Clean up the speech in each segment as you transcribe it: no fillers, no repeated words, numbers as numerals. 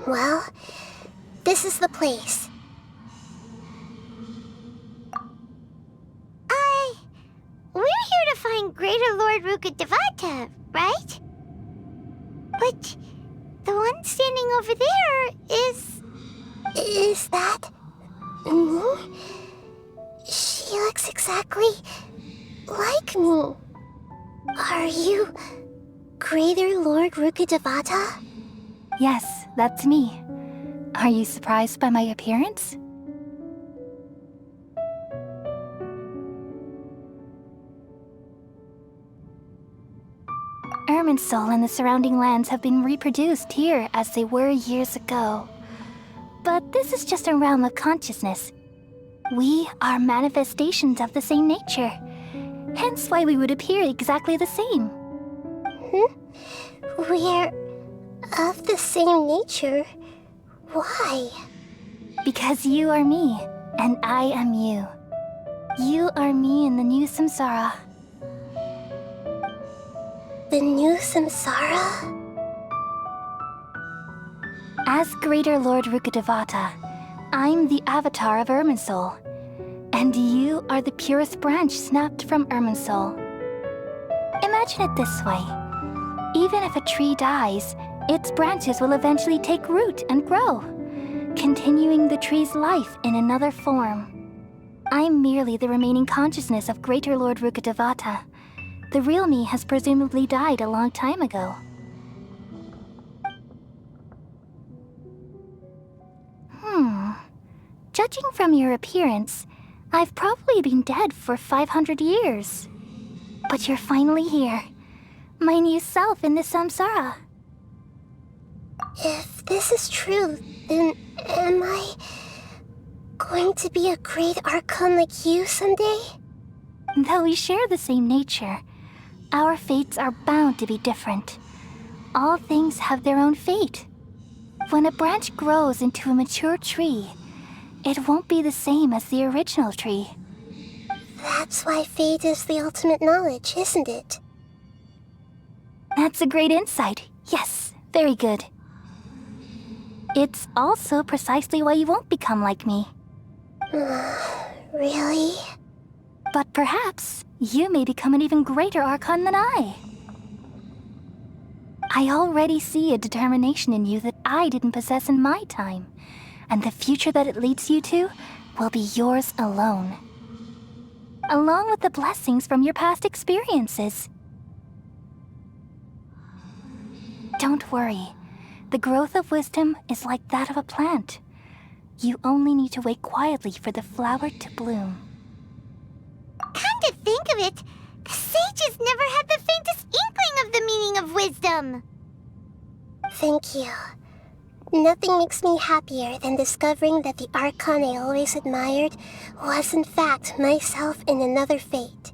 Well, this is the place. We're here to find Greater Lord Rukkhadevata, right? But the one standing over there is... Is that... me? She looks exactly like me. Are you Greater Lord Rukkhadevata? Yes, that's me. Are you surprised by my appearance? Irminsul and the surrounding lands have been reproduced here as they were years ago. But this is just a realm of consciousness. We are manifestations of the same nature. Hence why we would appear exactly the same. We're of the same nature? Why? Because you are me, and I am you. You are me in the new samsara. The new samsara? As Greater Lord Rukkhadevata, I'm the avatar of Irminsul, and you are the purest branch snapped from Irminsul. Imagine it this way. Even if a tree dies, its branches will eventually take root and grow, continuing the tree's life in another form. I'm merely the remaining consciousness of Greater Lord Rukkhadevata. The real me has presumably died a long time ago. Judging from your appearance, I've probably been dead for 500 years. But you're finally here. My new self in the samsara. If this is true, then am I going to be a great archon like you someday? Though we share the same nature, our fates are bound to be different. All things have their own fate. When a branch grows into a mature tree, it won't be the same as the original tree. That's why fate is the ultimate knowledge, isn't it? That's a great insight. Yes, very good. It's also precisely why you won't become like me. Really? But perhaps you may become an even greater archon than I. I already see a determination in you that I didn't possess in my time, and the future that it leads you to will be yours alone. Along with the blessings from your past experiences. Don't worry. The growth of wisdom is like that of a plant. You only need to wait quietly for the flower to bloom. Come to think of it, the sages never had the faintest inkling of the meaning of wisdom. Thank you. Nothing makes me happier than discovering that the archon I always admired was in fact myself in another fate.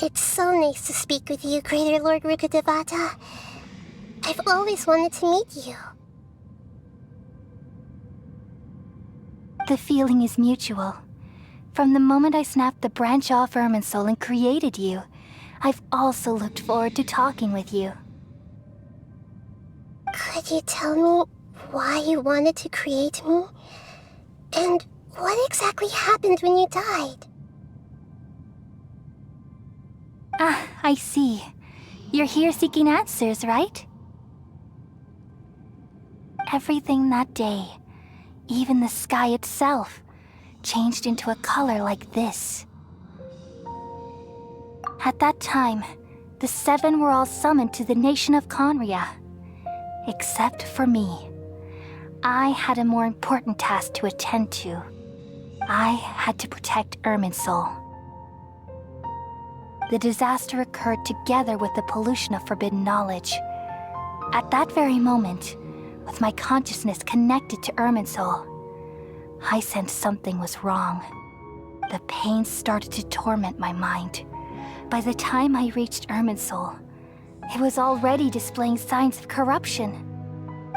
It's so nice to speak with you, Greater Lord Rukkhadevata. I've always wanted to meet you. The feeling is mutual. From the moment I snapped the branch off Irminsul and created you, I've also looked forward to talking with you. Could you tell me why you wanted to create me? And what exactly happened when you died? Ah, I see. You're here seeking answers, right? Everything that day, even the sky itself, changed into a color like this. At that time, the seven were all summoned to the nation of Conria. Except for me. I had a more important task to attend to. I had to protect Irminsul. The disaster occurred together with the pollution of forbidden knowledge. At that very moment, with my consciousness connected to Irminsul, I sensed something was wrong. The pain started to torment my mind. By the time I reached Irminsul, it was already displaying signs of corruption.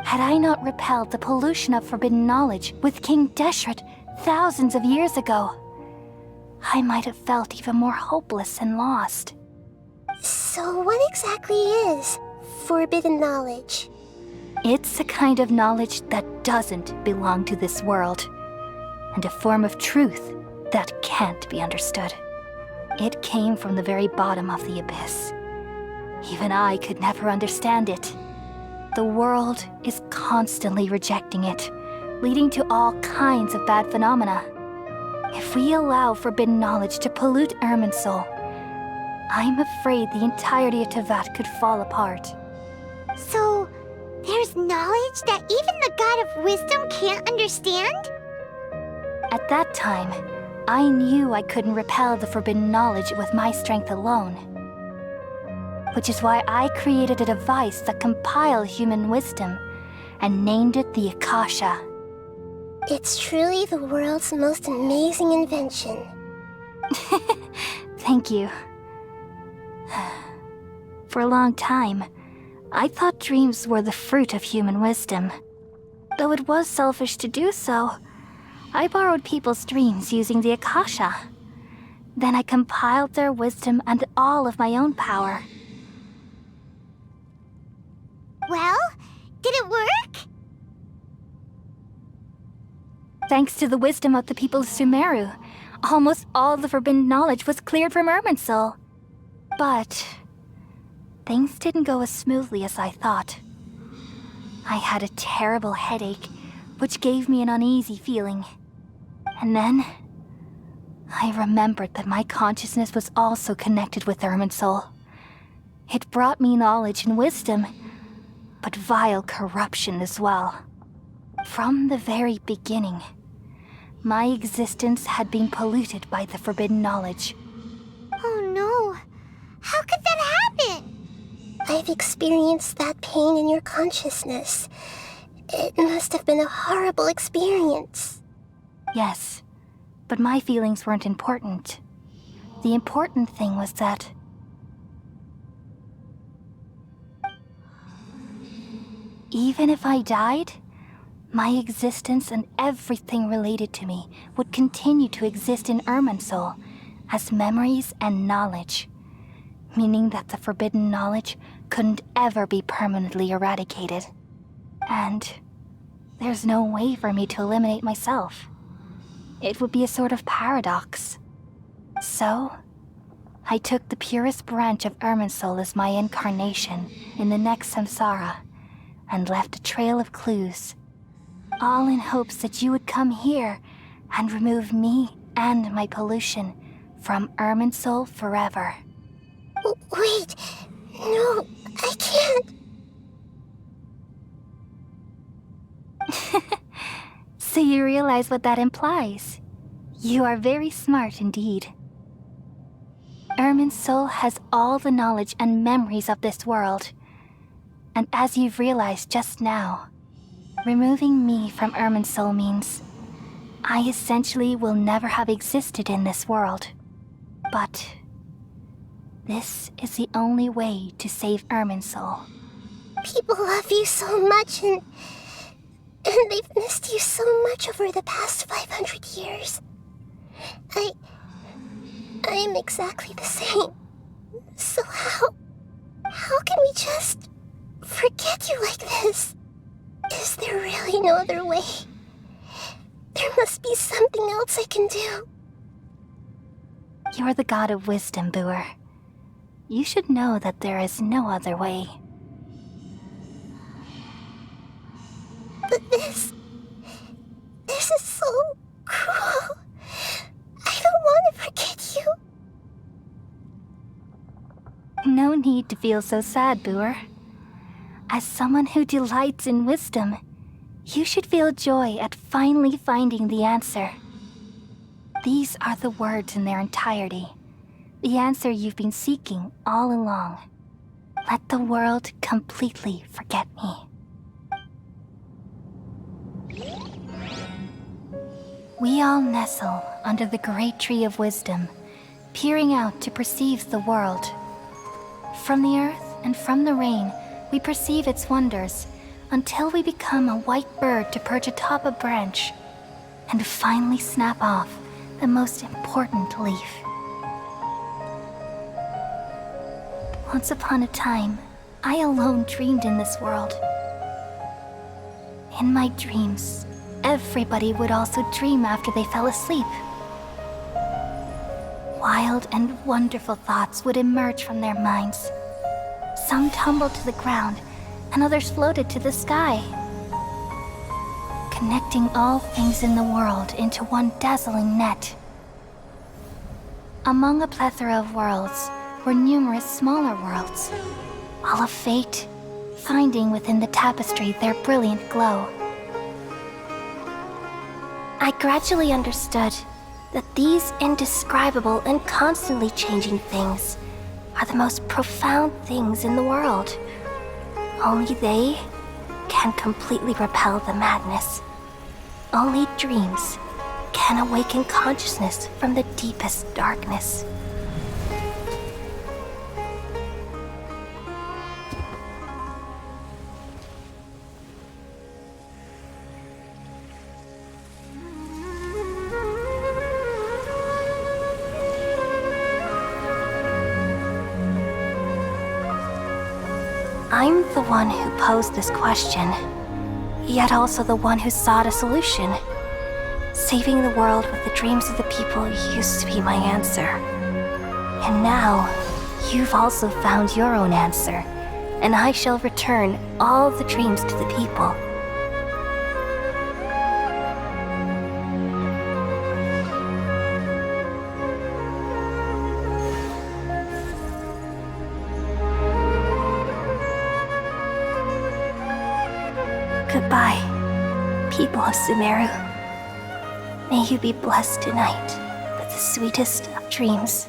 Had I not repelled the pollution of forbidden knowledge with King Deshret thousands of years ago, I might have felt even more hopeless and lost. So what exactly is forbidden knowledge? It's a kind of knowledge that doesn't belong to this world, and a form of truth that can't be understood. It came from the very bottom of the abyss. Even I could never understand it. The world is constantly rejecting it, leading to all kinds of bad phenomena. If we allow forbidden knowledge to pollute Irminsul, I'm afraid the entirety of Teyvat could fall apart. So, there's knowledge that even the God of Wisdom can't understand? At that time, I knew I couldn't repel the forbidden knowledge with my strength alone. Which is why I created a device that compiled human wisdom and named it the Akasha. It's truly the world's most amazing invention. Thank you. For a long time, I thought dreams were the fruit of human wisdom. Though it was selfish to do so, I borrowed people's dreams using the Akasha. Then I compiled their wisdom and all of my own power. Well, did it work? Thanks to the wisdom of the people of Sumeru, almost all the forbidden knowledge was cleared from Irminsul. But things didn't go as smoothly as I thought. I had a terrible headache, which gave me an uneasy feeling. And then I remembered that my consciousness was also connected with Irminsul. It brought me knowledge and wisdom, but vile corruption as well. From the very beginning, my existence had been polluted by the forbidden knowledge. Oh no. How could that happen? I've experienced that pain in your consciousness. It must have been a horrible experience. Yes, but my feelings weren't important. The important thing was that even if I died, my existence and everything related to me would continue to exist in Irminsul as memories and knowledge, meaning that the forbidden knowledge couldn't ever be permanently eradicated. And there's no way for me to eliminate myself. It would be a sort of paradox. So, I took the purest branch of Irminsul as my incarnation in the next samsara, and left a trail of clues, all in hopes that you would come here and remove me and my pollution from Irminsul forever. Wait, no, I can't. So you realize what that implies. You are very smart indeed. Irminsul has all the knowledge and memories of this world. And as you've realized just now, removing me from Irminsul means I essentially will never have existed in this world. But this is the only way to save Irminsul. People love you so much, and they've missed you so much over the past 500 years. I am exactly the same. So how can we just forget you like this? Is there really no other way? There must be something else I can do. You're the god of wisdom, Buer. You should know that there is no other way. But this is so cruel. I don't want to forget you. No need to feel so sad, Buer. As someone who delights in wisdom, you should feel joy at finally finding the answer. These are the words in their entirety. The answer you've been seeking all along. Let the world completely forget me. We all nestle under the great tree of wisdom, peering out to perceive the world. From the earth and from the rain, we perceive its wonders, until we become a white bird to perch atop a branch, and finally snap off the most important leaf. Once upon a time, I alone dreamed in this world. In my dreams, everybody would also dream after they fell asleep. Wild and wonderful thoughts would emerge from their minds. Some tumbled to the ground, and others floated to the sky, connecting all things in the world into one dazzling net. Among a plethora of worlds were numerous smaller worlds, all of fate, finding within the tapestry their brilliant glow. I gradually understood that these indescribable and constantly changing things are the most profound things in the world. Only they can completely repel the madness. Only dreams can awaken consciousness from the deepest darkness. I'm the one who posed this question, yet also the one who sought a solution. Saving the world with the dreams of the people used to be my answer. And now, you've also found your own answer, and I shall return all the dreams to the people. Goodbye, people of Sumeru. May you be blessed tonight with the sweetest of dreams.